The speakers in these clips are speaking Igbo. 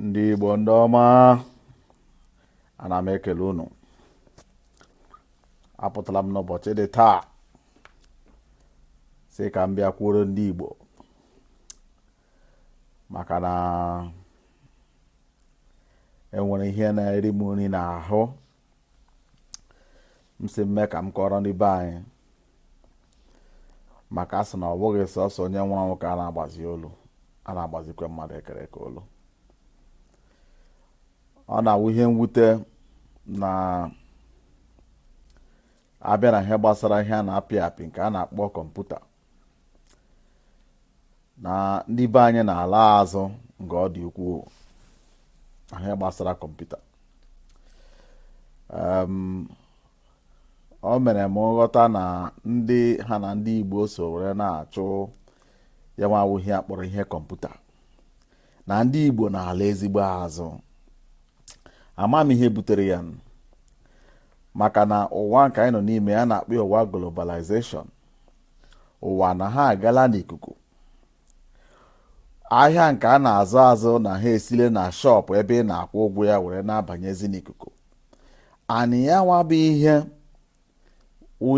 Ndị Igbo ndị ọma, ana m ekele unu. Apụtala m n'ụbọchị dị taa sị ka m bịa kwuoro ndị Igbo maka na enwere ihe na-eri m nri n'ahụ. M sị mme ka m kọrọ ndị be anyị maka asị na ọ bụghị sọsọ onye nwụrụ anwụ ka a na-agbazi olu, a na-agbazikwa mmadụ ekere eke olu. Ọ na-awụ ihe mwute na abịa na ihe gbasara ihe a na-apị apị nke a na-akpọ kọmputa, na ndị be anyị na-ala azụ nke ọ dị ukwuu na ihe gbasara kọmputa. O mere m nghọta na ndị ha na ndị Igbo so were na-achụ ya nwa awụ ihe akpọrọ ihe kọmputa, na ndị Igbo na-ala ezigbo azụ. Ama m ihe butere ya, maka na ụwa nke anyị nọ n'ime ya na-akpọ ụwa globalization. Ụwa na ha agala n'ikuku. Ahịa nke a na-azụ azụ na ha esile na shọpụ ebe ị na-akwụ ụgwọ ya were na-abanyezi n'ikuku. Anyị ya nwa bụ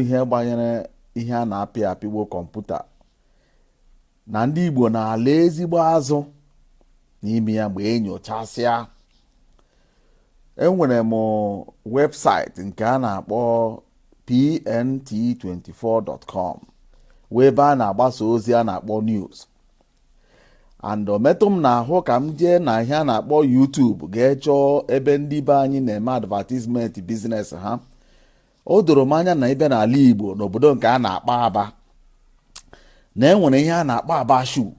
ihe gbanyere ihe a na-apị apịgbo kọmputa, na ndị Igbo na-ala ezigbo azụ n'ime ya mgbe enyochasịa. Enwere m webụsaịtị nke a na-akpọ pnt24.com, wee ebe a na-agbasa ozi a na-akpọ news. And ometụ m na-ahụ ka m jee na ihe a na-akpọ YouTube ga chọọ ebe ndị be anyị na-eme advertisement biznes ha. O doro m anya na ebe n'ala Igbo n'obodo nke a na-akpọ Aba, na enwere ihe a na-akpọ Aba shoe,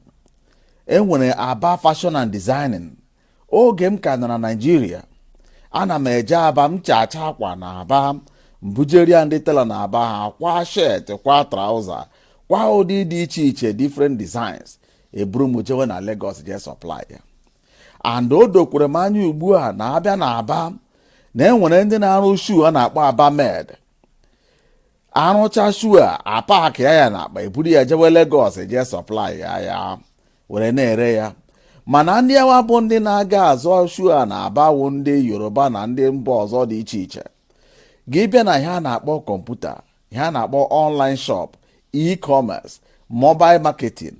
enwere Aba fashion and designing. Oge m ka nọ na Nigeria, ana m eje Aba, m chacha akwa na Aba, mbujeria ndị tela na Aba ha kwa shirt, kwa trouser, kwa ụdị dị iche iche, different designs, eburu m jewe na Lagos je supply ya. And o dokwere m anya ugbu a na abịa na Aba na enwere ndị na-arụ shoe a na-akpọ Aba Med. Arụcha shoe a apaki ya na akpa, eburu ya jewe Lagos je supply ya were na-ere ya. Mana ndị awa bụ ndị na-aga azụ shoe a na-abawo ndị Yoruba na ndị mba ọzọ dị iche iche. Gị bịa na ihe a na-akpọ kọmputa, ihe a na-akpọ online shop, e-commerce, mobile marketing,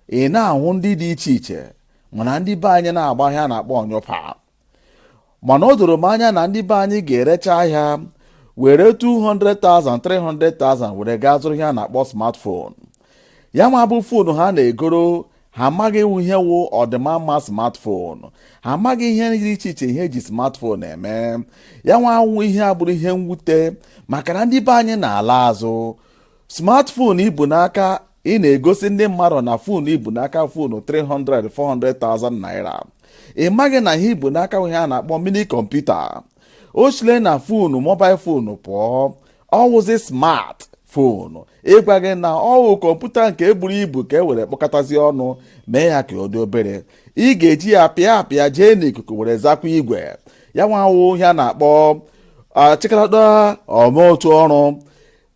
ị na-ahụ ndị dị iche iche, mana ndị be anyị na-agba ihe a na-akpọ ọnyụpa. Mana o doro m anya na ndị be anyị ga-erecha ahịa were 200,000 300,000 were gaa zụrụ ihe a na-akpọ smartphone. Ya ma bụ fonu ha na-egoro, ha amaghị ihe wụ ọdịmama smartphone, ha amaghị ihe dị iche iche ihe eji smartphone eme. Ya nwa awụ ihe abụrụ ihe mwute, maka na ndị be anyị na-ala azụ. Smartphone ibu n'aka, ị na-egosi ndị mmadụ na fonu ibu n'aka fonu 300,000 400,000 naira. Ị maghị na ihe ibu n'aka ihe a na-akpọ mini kọmputa. O sile na fonu mobile fonu pụọ, ọ wụzi smart fonu. Ịgwa gị na ọwụ kọmputa nke eburu ibu ka e were kpọkọtazi ọnụ mee ya ka ọ dị obere. Ị ga-eji ya apịa jee n'ikuku were zakwa igwe. Ya nwawụ ihe a na-akpọ chịkọrọda ọma otu ọrụ.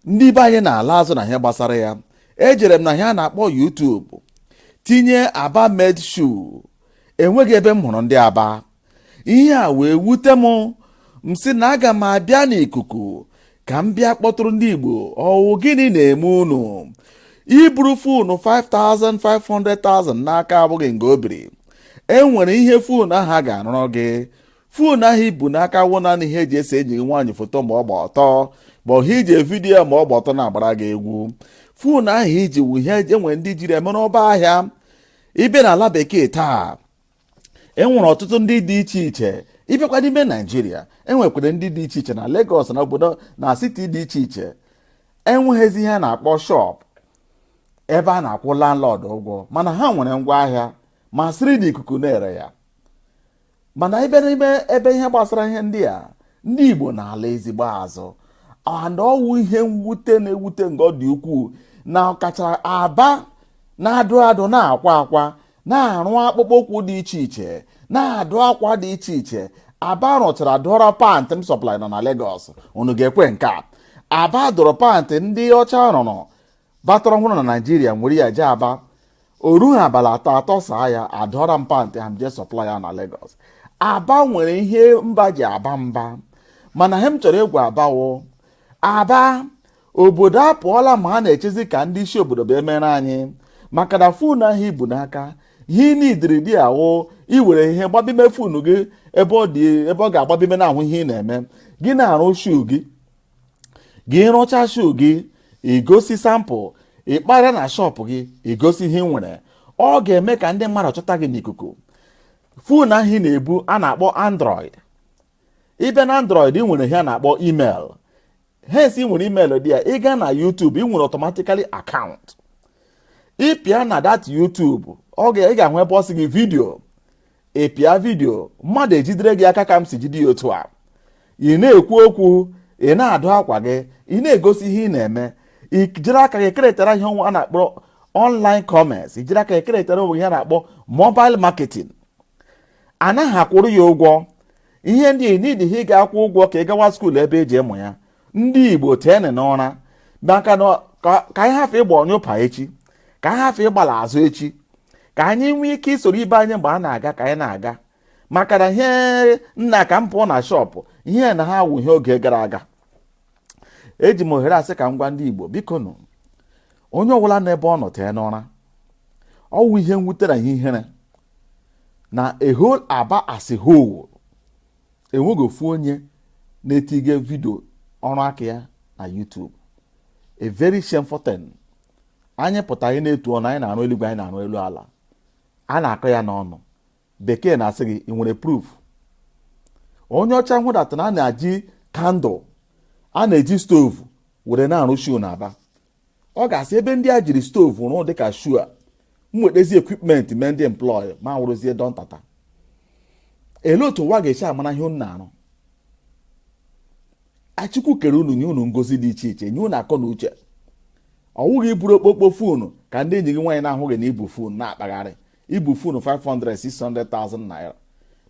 Ndị be anyị na-ala azụ na ihe gbasara ya. Ejere m na ihe a na-akpọ YouTube tinye Aba Med shoe, enweghị ebe m hụrụ ndị Aba. Ihe a wee wute m sị na aga m abịa n'ikuku ka m bịa kpọtụrụ ndị Igbo. Ọwụ gịnị na-eme unu? Iburu fonu 5,000 500,000 n'aka abụghị nga obiri. Enwere ihe fonu ahụ a ga-arụrụ gị. Fonu ahụ ibu n'aka wụ na ihe eji ese enyi gị nwaanyị foto ma ọ gba ọtọ, ma ọ ije vidiyo ma ọ gba ọtọ na-agbara gị egwu. Fonu ahụ iji wu ihe enwere ndị jiri eme n'ọba ahịa. Ịbịa n'ala bekee taa, enwere ọtụtụ ndị dị iche iche. Ịbịakwa n'ime Naijiria, enwekwara ndị dị iche iche na Lagos na obodo na siti dị iche iche. Enweghịzi ihe a na-akpọ shop ebe a na-akwụ landlord ụgwọ, mana ha nwere ngwa ahịa ma siri n'ikuku na-ere ya. Mana ịbịa n'ime ebe ihe gbasara ihe ndị a, ndị Igbo na-ala ezigbo azụ. And ọwụ ihe mwute na-ewute nke ọ dị ukwuu na ọkacha Aba na-adụ adụ, na-akwa akwa, na-arụ akpụkpọ ụkwụ dị iche iche, na-adụ akwa dị iche iche. Aba rụchara dọrọ pantị m supply nọ na Lagos. Unu ga-ekwe nke a? Aba dọrọ pantị ndị ọcha rụrụ batara ọhụrụ na Nigeria nwere ya je Aba oru abalị atọ saa ya adọra mpantị ha je supply ya na Lagos. Aba nwere ihe mba ji aba mba, mana he m chọrọ ịgwa Aba Aba obodo apụọla ma a na-echezi ka ndị isi obodo bụ emere anyị, maka na fonu ahụ ibu n'aka ihe n'idiri dị ahụ iwere ihe gbabime fonu gị ebe ọ ga-agbabime na-ahụ ihe ị na-eme gị na-arụ shuu gị rụcha shuu gị igosi sampụl ịkpara na shọpụ gị igosi ihe ị nwere. Ọ ga-eme ka ndị mmadụ chọta gị n'ikuku. Fonu ahụ ị na-ebu a na-akpọ Android. Ibe na Android ị nwere ihe a na-akpọ email. Hence ị nwere email dị ya, ị gaa na YouTube ị nwere automatically account. Ịpịa na that YouTube ị ga-ahụ ebe ọ sị gị vidio. Ịpịa vidio mmadụ ejidere gị aka ka m si jide ya otu a. Ị na-ekwu okwu, ị na-adụ akwa gị, ị na-egosi ihe ị na-eme. Ị jiri aka gị keretara ihe a na-akpọ online commerce. Ị jiri aka gị keretara ihe a na-akpọ mobile marketing. Anaghị akwụrụ ya ụgwọ. Ihe ndị n'idi ihe ga-akwụ ụgwọ ka ị gawa skuul ebe eji ịmụ ya. Ndị Igbo tene n'ụra maka na ka anyị hafụ ịgba ọnyụpa echi, ka anyị hafụ ịgbala azụ echi, ka anyị nwee ike isoro ibe anyị mgbe a na-aga ka anyị na-aga. Maka na ihe nna ka m pụọ na shọpụ ihe na ha wụ ihe oge gara aga. Eji m ohere asị ka m gwa ndị Igbo biko nụ, onye ọbụla n'ebe ọ nọ tee n'ụra. Ọ wụ ihe mwute na ihe ihere na a whole Aba as a whole enweghị ofu onye na-etige vidio ọrụ aka ya na YouTube. A very shameful thing. Anyị pụta anyị na-etu ọnụ, anyị na-arụ eluigwe, anyị na-arụ elu ala, a na-akọ ya n'ọnụ. Bekee na-asị gị ị nwere proof. Onye ọcha hụdata na a na-eji kandụl, a na-eji stovu were na-arụ shuu na Aba. Ọ ga-asị ebe ndị a jiri stovu rụọ dịka shuu a, mwetezi ekwipment mee ndị employ ma wụrụzie dọntata. Ele otu ụwa ga-eche amara ihe unu na-arụ. Achukwu kere unu nye unu ngozi dị iche iche, nye unu akọ na uche. Ọ wụghị iburu okpokpo fonu ka ndị enyi gị nwaanyị na-ahụghị na ibu fonu na-akpagharị. Ibu fonu 500,000-600,000 naira.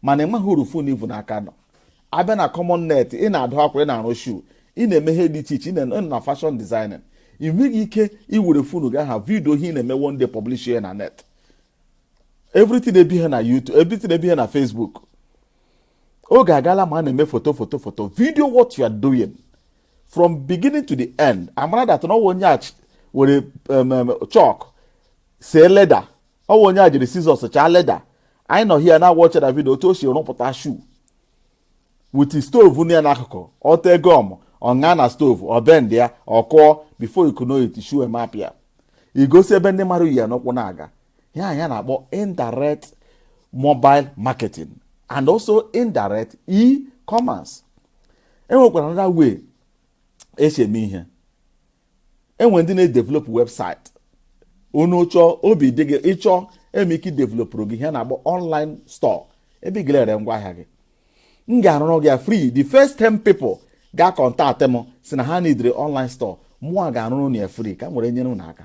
Mana ịmaghị uru fonu ibu n'aka nọ. Abịa na common net, ị na-adụ akwa, ị na-arụ shuu, ị na-eme ihe dị iche iche, ị na fashion designing. Ị nweghị ike iwere fonu gị aha vidio ihe ị na-eme one day publish ya na net. Everything na-ebi ha na YouTube, everything na-ebi ha na Facebook. Oge agala ma a na-eme foto video what you are doing from beginning to the end. Amara that no onye a were chalk see leather, ọ onye a jiri scissors cha leather. I nọ here na watch that video to she rụpụta shoe with the stove near n'akụkụ, ọ tee gum ọṅa na stove ọ bend ya ọ kụọ before you could know it shoe emapịa. Igosi ebe ndị mmadụ yi ya n'ụkwụ na-aga. Ya anya na-akpọ indirect mobile marketing and also indirect e-commerce. Enwekwara another way esi eme ihe. Enwe ndị na-develop website. Unu chọọ obi dị gị ịchọ eme ike developụrụ gị ihe na-akpọ online store ebe ị ga-ere ngwaahịa gị. M ga-arụrụ gị free. The first 10 people ga-contact m si na ha needre online store, mụa ga-arụrụ ya free ka m were nyere unu aka.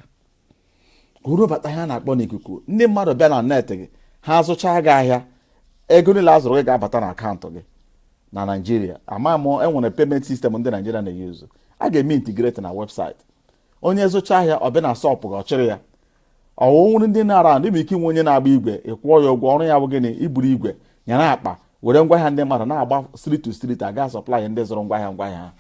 Uru bata ha na-akpọ n'ikuku. Ndị mmadụ bịa na net gị, ha zụchaa gị ahịa, ego niile azụrụ gị ga-abata na akaụntụ gị na Nigeria. Ama m enwere payment system ndị Nigeria na-eyuzu. A ga-eme integrate na website. Onye zụcha ahịa ọ bịa na shop gị ọ chịrị ya. Ọwụwụ ndị na-ara ndị ike inwe onye na-agba igwe, ịkwụọ ya ụgwọ, ọrụ ya bụ gịnị? Iburu igwe nyere akpa were ngwaahịa ndị mmadụ na-agba street to street aga supply ndị zụrụ ngwaahịa ha.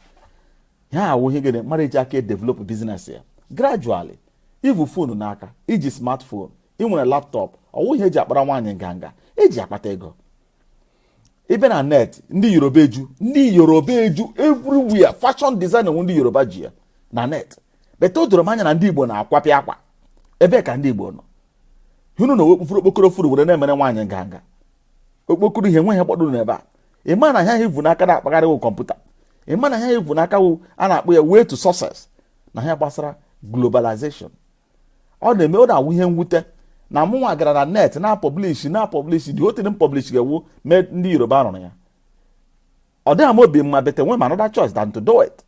Ya awụ ihe gịnị mmadụ eji aka develop business ya. Gradually, ivu phone n'aka, iji smartphone, ị nwere laptop, ọwụ ihe eji akpara nwaanyị nganga, eji akpata ego. Ibe na net, ndị Yoruba eju everywhere. Fashion design ndị Yoruba ji ya na net. Bete o doro m anya na ndị Igbo na-akwapị akwa. Ebe ka ndị Igbo nọ. Hunu na wekpufuru okpokoro furu were na-emere nwaanyị nganga. Okpokoro ihe nwe ihe kpọdụrụ n'ebe a. Ị ma na ha ivu n'aka na-akpagharị wụ kọmputa. Ị ma na ha ivu n'aka wụ a na-akpọ ya way to success na ha gbasara globalization. Ọ na-eme ọ na-awụ ihe mwute na mụnwa gara na net na-publish dị otu m publish ga-ewu mee ndị Yoruba rụrụ ya. Ọ dịghị m obi mma bete nwe m another choice than to do it.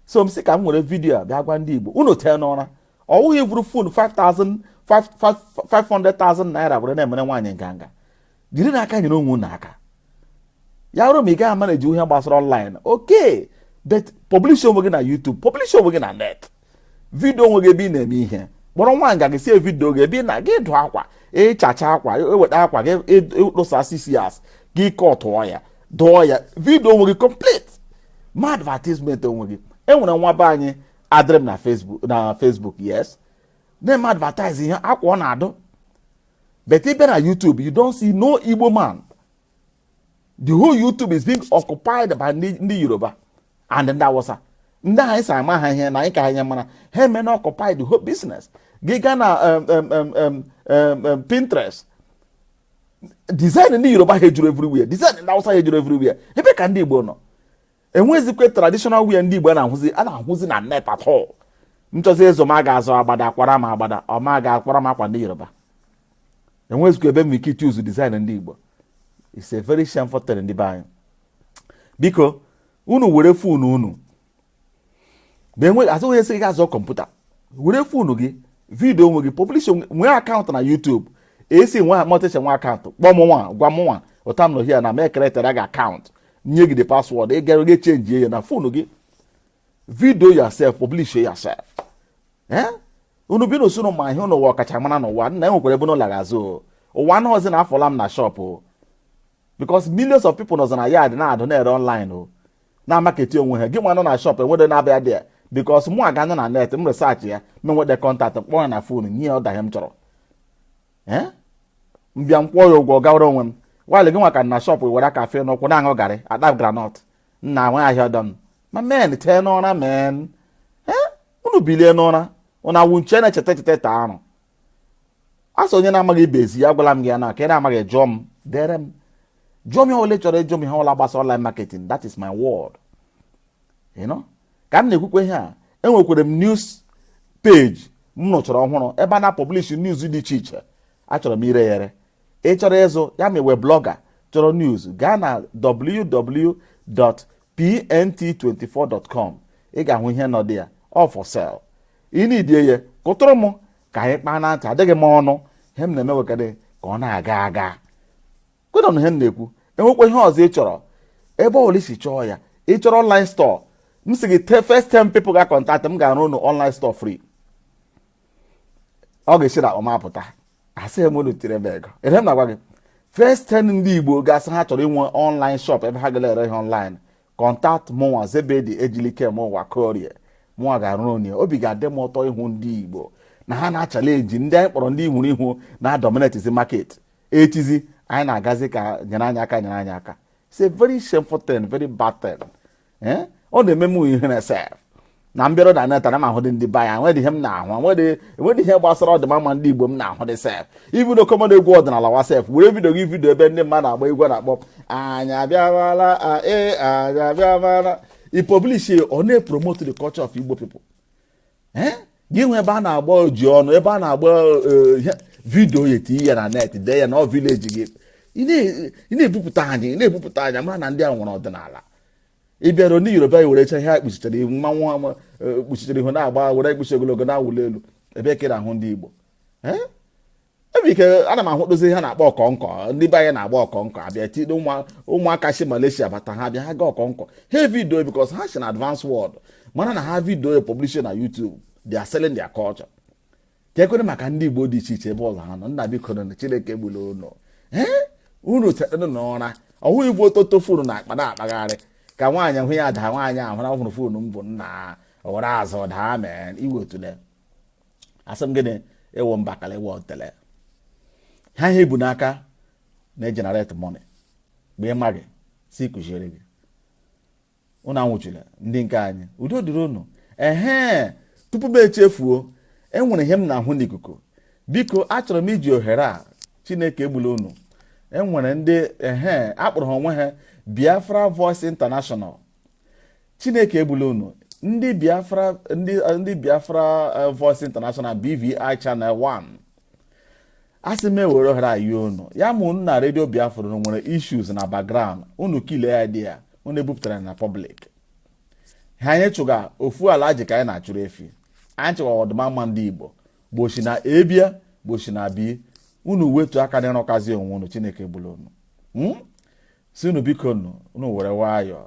So m sị ka m nwere vidio a bịa gwa ndị Igbo unu tee n'ụra. Ọ wụghị evuru fon 500,000 naira were na-emere nwaanyị nganga. Jiri n'aka nyere onwe unu aka. Ya bụrụ ma ị gaghị ama na eji ihe gbasara online, okay, but publish onwe gị na YouTube, publish onwe gị na net. Vidio onwe gị ebe ị na-eme ihe, kpọrọ nwaanyị ga-esi vidio ga-ebi na gị dụ akwa ịchacha akwa eweta akwa gị ịkpụsa CCS gị kọtụọ ya dụọ ya vidio onwe gị complete ma advertisement onwe gị. Enwere nwa be anyị adịrị m na Facebook yes na-eme advertise ihe akwa ọ na-adụ, but ebe na YouTube you don't see no Igbo man. The whole YouTube is being occupied by ndị Yoruba and ndị Hausa. Ndị anyị si ama ha ihe na anyị ka anyị mana ha eme na occupy the whole business. Gị gaa na Pinterest, design ndị Yoruba ha ejuru everywhere, design ndị Hausa ha ejuru everywhere. Ebe ka ndị Igbo nọ enwezikwe traditional wear ndị Igbo na-ahụzi na net at all. Nchọzi ezo ma ga-azụ agbada akwara m agbada ọ ma ga-akwara m akwa ndị Yoruba. Enwezikwe ebe m ike choose design ndị Igbo. It's a very shameful thing ndị be anyị. Biko unu were phone unu azụ onye sị gị azụ kọmputa were phone gị vidio onwe gị publish nwee akaụntụ na YouTube esi nwe mọtịcha nwe akaụntụ kpọọ m nwa gwa m nwa ụta m nọ hia na m ekeretara gị akaụntụ nye gị the password ị gara gị chenji ya na phone gị video yourself publish yourself. Unu bi n'usoro ma ihe n'ụwa ọkachamara n'ụwa nna enwekwara ebe n'ụlọ ga-azụ ụwa anọghịzi na afọla m na shop because millions of people nọzọ na yard na-adụ na-ere online na market onwe ha gị nwa nọ na shop enwede na-abịa dị because mụ aga na net m research ya m nwede contact kpọọ na phone nye ọda ihe m chọrọ mbịa m kwụọ ya ụgwọ gawara onwe m while gị nwa ka na shop were cafe n'ụkwụ na-aṅụ garị adab granọt nna nwe ahịa ọdọ ma men tee n'ụra men unu bilie n'ụra unu awụnche na-echeta echeta taa arụ asọ onye na-amaghị ibezi ya gwala m gị ya na ka ị na-amaghị jụọ m dere m jụọ m ihe ole chọrọ ịjụ m ihe ọla gbasa online marketing. That is my word. Ka m na-ekwukwe ihe a enwekwara m news page m nụchọrọ ọhụrụ ebe a na-publish news dị iche iche achọrọ m ire ya ere. Ị chọrọ ịzụ ya mewe blogger chọrọ news gaa na www.pnt24.com ị ga-ahụ ihe nọ dị ya all for sale. ị na-idie ya kụtụrụ m ka anyị kpaa na ntị adịghị m ọnụ ihe m na-eme wekade ka ọ na-aga aga kwedọnụ ihe m na-ekwu. Enwekwa ihe ọzọ ị chọrọ ebe ọbụla isi chọọ ya ị chọrọ online store m sị gị first 10 people ga contact m ga-arụ unu online store free. Ọ ga-esi na ọmapụta asị m unu tiri ebe ego ere m na-agwa gị first 10 ndị Igbo gasị ha chọrọ inwe online shop ebe ha ga-ere ihe online contact mụnwa Zebedi Ejilike mụnwa Korie mụnwa ga-arụ unu. Obi ga-adị m ụtọ ịhụ ndị Igbo na ha na-achallenge ndị anyị kpọrọ ndị ihuru ihu na dominate market echizi anyị na-agazi ka nyere anyị aka. It's a very shameful thing, very bad thing. Ọ na-eme m ihe na-ese na mbịara na net na m ahụ dị ndị be ya nwedị ihe m na-ahụ nwedị ihe gbasara ọdịmma ndị Igbo m na-ahụ dị sef even though common egwu ọdịnala wasef were vidio gị vidio ebe ndị mmadụ agba egwu na-akpọ anyị abịawala anyị abịawala i publish ọ na-promote the culture of Igbo people. Gị nwe ebe a na-agba oji ọnụ ebe a na-agba vidio ya eti ya na net dee ya na village gị ị na-ebupụta anyị mara na ndị a nwere ọdịnala. Ị bịara ndị Yoruba were ihe ekpuchitere ihu mmanwụ kpuchitere ihu na-agba were ekpuchi ogologo na-awụli elu ebe ka ị na-ahụ ndị Igbo. Ebe ike ana m ahụdozi ha na-akpọ ọkọnkọ ndị be anyị na-agba ọkọnkọ abịa tide ụmụaka si Malaysia bata ha bịa ha ga ọkọnkọ ha vidio because ha si na advance world mana na ha vidio publish na YouTube they are selling their culture. Ka ekwere maka ndị Igbo dị iche iche ebe ọzọ ha nọ nna biko na Chineke gbula ụlọ unu tetedụ n'ụra ọhụ Igbo totofunu na akpa na-akpagharị ka nwaanyị hụ ya daa nwaanyị ahụ na ọhụrụ fonu m bụ nna were azụ daa mee iwe otule asị m gịnị ewo mbakala ewe otele ha ihe bụ n'aka na-egenerate money mgbe ịma gị si kụziere gị unu anwụchila ndị nke anyị udo dịrị unu. Tupu m echefuo enwere ihe m na-ahụ n'ikuku biko achọrọ m iji ohere a Chineke egbula unu. Enwere ndị akpọrọ ha onwe ha Biafra Voice International. Chineke egbula unu ndị Biafra Voice International BVI Channel 1 asị m ewere ohere ayi unu ya ma unu na Radio Biafra nwere issues na background unu kile ya dị ya unu ebupụtara na public. Ha anyị chụga ofu ala ji ka anyị na-achụrụ efi anyị chụga ọdịmma ndị Igbo gbochi na ebia gbochi na bi unu wetu aka n'ịrụkazi onwe unu. Chineke egbula unu si unu biko unu were nwayọ.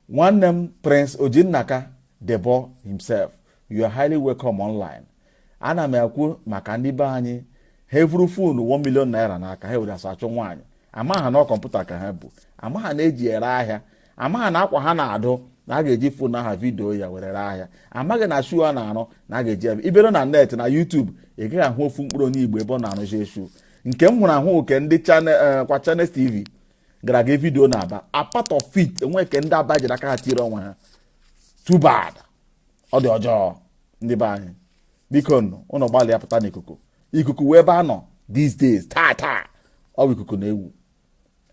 Nwanne m Prince Ojinnaka Debo himself, you are highly welcome online. ana m ekwu maka ndị be anyị ha evuru fonu 1 million naira n'aka ha were asa achụ nwaanyị amaha na kọmputa ka ha bụ amaha na-eji ere ahịa amaha na akwa ha na-adụ na a ga-eji fonu aha vidiyo ya were ree ahịa amaghị na shu a na-arụ na a ga-eji ibero na net na YouTube ị gaghị ahụ ofu mkpụrụ onye Igbo ebe ọ na-arụzi eshu nke m hụrụ ahụ nke ndị kwa Channels TV gara aga vidiyo na-aba apart of it enwe ke ndị Aba jiri aka ha tiri onwe ha too bad ọ dị ọjọọ ndị be anyị biko ụnụ gbalịa pụta n'ikuku ikuku wee ebe a nọ these days taa ọ bụ ikuku na-ewu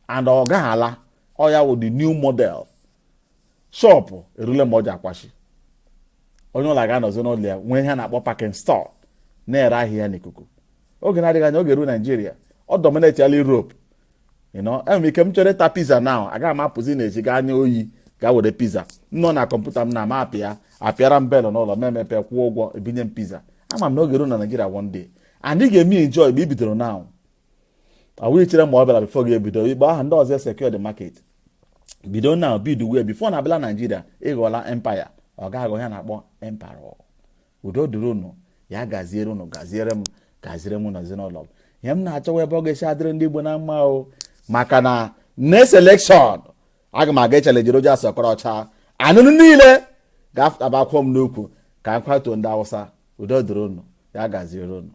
and ọ gaghị ala ọ ya wụ the new model shọpụ erule mgbe ọ ji akwashi onye ụlọ ga-anọzi n'ụlọ ya nwee ihe na-akpọ parking store na-ere ahịa n'ikuku oge na-adịghị anya oge ruo Naijiria ọ dominatiala Europe enwere ike m chọrọ ịta pizza now agaghị m apụzi na-eji gaa anya oyi ga were pizza nọ na kọmputa m na ma apịara m belụ n'ụlọ ma emepe kwụọ ụgwọ ebinye m pizza ama m na oge ruo na Naijiria one day anyị ga-eme enjoy mgbe i bidoro now awụghị chere ma ọ bịara before ga-ebido igbe aha ndị ọzọ secure the market bido now bido wee before na abịala Naijiria ịghọla empire ọ ga-aghọ ya na-akpọ empire udo dịrị unu ya gaziere unu gaziere m na ezinụlọ m ihe m na-achọwa ebe ọ ga-esi adịrị ndị Igbo na mma o maka na next election aga m aga echelejere Roger Okorocha anụnụ niile ga-abakwuo m n'ukwu ka m kwatuo ndị Hausa udo dịrị unu ya gaziere unu